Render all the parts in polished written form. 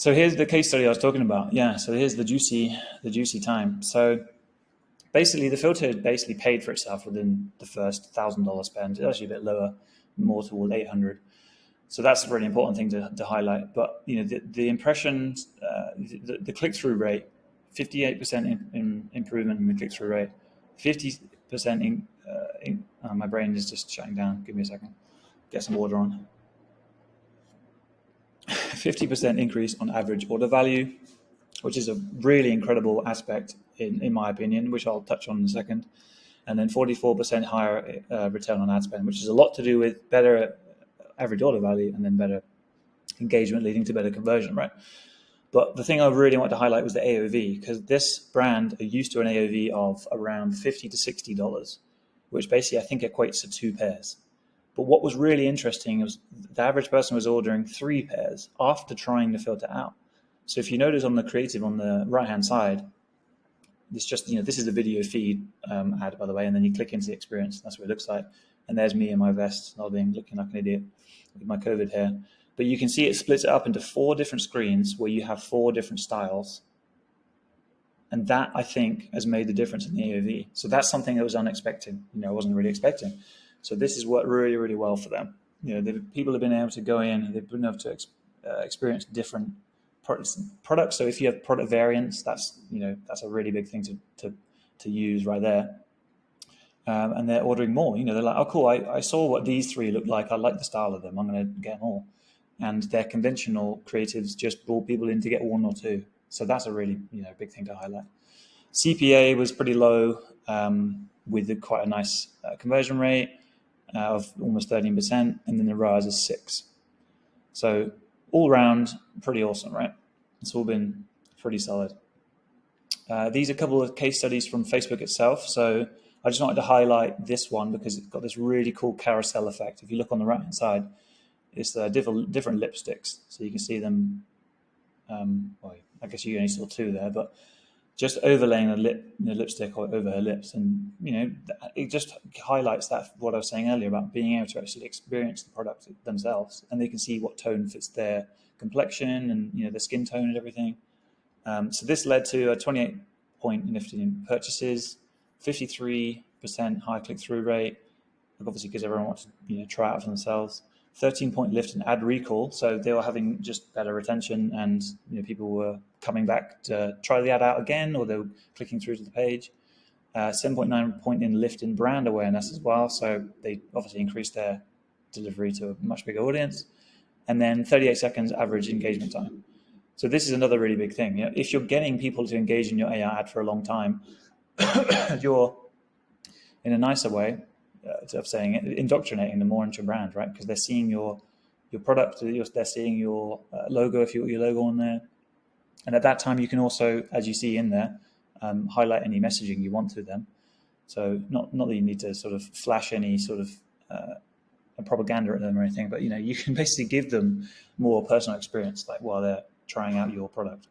So here's the case study I was talking about. Yeah, so here's the juicy time. So basically the filter basically paid for itself within the first $1,000 spend. It's actually a bit lower, more toward 800. So that's a really important thing to highlight. But the impressions, the click-through rate, 58% improvement in the click-through rate, 50% my brain is just shutting down. Give me a second. Get some water on. 50% increase on average order value, which is a really incredible aspect in my opinion, which I'll touch on in a second. And then 44% higher return on ad spend, which is a lot to do with better average order value and then better engagement leading to better conversion, right? But the thing I really want to highlight was the AOV, because this brand are used to an AOV of around $50 to $60, which basically I think equates to 2 pairs. But what was really interesting was the average person was ordering 3 pairs after trying the filter out. So if you notice on the creative on the right-hand side, it's just, this is a video feed ad, by the way, and then you click into the experience. That's what it looks like. And there's me in my vest, nodding, looking like an idiot with my COVID hair. But you can see it splits it up into 4 different screens where you have 4 different styles. And that, I think, has made the difference in the AOV. So that's something that was unexpected. I wasn't really expecting. So this has worked really, really well for them. People have been able to go in, they've been able to experience different products. So if you have product variants, that's a really big thing to use right there. And they're ordering more. They're like, oh, cool, I saw what these 3 look like. I like the style of them. I'm going to get more. And their conventional creatives just brought people in to get 1 or 2. So that's a really big thing to highlight. CPA was pretty low with quite a nice conversion rate of almost 13%, and then the ROAS is 6. So all around, pretty awesome, right? It's all been pretty solid. These are a couple of case studies from Facebook itself. So I just wanted to highlight this one because it's got this really cool carousel effect. If you look on the right-hand side, it's different lipsticks. So you can see them. Well, I guess you only saw 2 there, but just overlaying the lipstick over her lips, and it just highlights that what I was saying earlier about being able to actually experience the product themselves, and they can see what tone fits their complexion and their skin tone and everything. So this led to a 28-point lift in purchases, 53% high click-through rate, obviously because everyone wants to try it out for themselves. 13-point lift in ad recall, so they were having just better retention, and people were coming back to try the ad out again, or they were clicking through to the page. 7.9-point in lift in brand awareness as well, so they obviously increased their delivery to a much bigger audience. And then 38 seconds average engagement time. So this is another really big thing. If you're getting people to engage in your AI ad for a long time, you're, in a nicer way of saying it, indoctrinating them more into your brand, right? Because they're seeing your product, they're seeing your logo, if you put your logo on there. And at that time, you can also, as you see in there, highlight any messaging you want to them. So not that you need to sort of flash any sort of propaganda at them or anything, but you can basically give them more personal experience, like while they're trying out your product.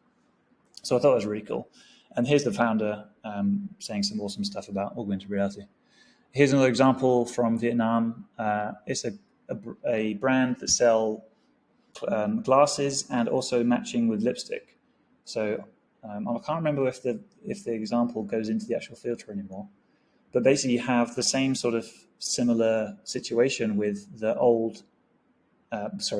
So I thought it was really cool. And here's the founder saying some awesome stuff about augmented reality. Here's another example from Vietnam. It's a brand that sell glasses and also matching with lipstick. So I can't remember if the example goes into the actual filter anymore. But basically, you have the same sort of similar situation with the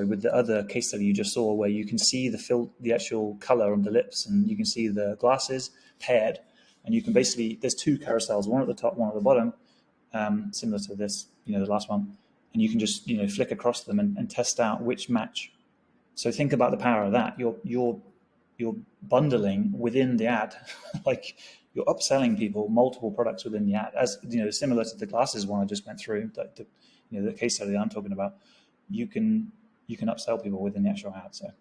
with the other case study you just saw, where you can see the actual color on the lips, and you can see the glasses paired, and you can basically, there's 2 carousels, one at the top, one at the bottom, similar to this, the last one, and you can just flick across them and test out which match. So think about the power of that. You're bundling within the ad, like you're upselling people multiple products within the ad, as similar to the glasses one I just went through, the case study that I'm talking about. You can upsell people within the actual ad. So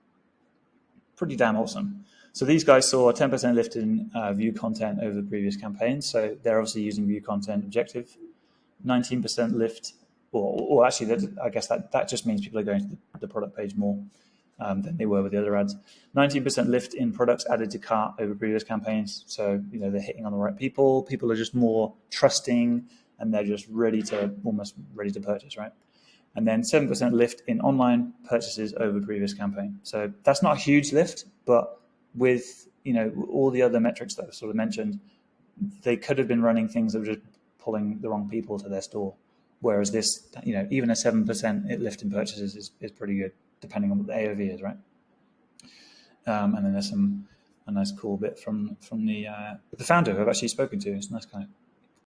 pretty damn awesome. So these guys saw a 10% lift in view content over the previous campaigns. So they're obviously using view content objective. 19% lift, or actually, I guess that just means people are going to the product page more than they were with the other ads. 19% lift in products added to cart over previous campaigns. So they're hitting on the right people. People are just more trusting, and they're just almost ready to purchase, right? and then 7% lift in online purchases over previous campaign. So that's not a huge lift, but with all the other metrics that I sort of mentioned, they could have been running things that were just pulling the wrong people to their store. Whereas this, even a 7% lift in purchases is pretty good, depending on what the AOV is, right? And then there's a nice cool bit from the founder who I've actually spoken to. It's a nice guy.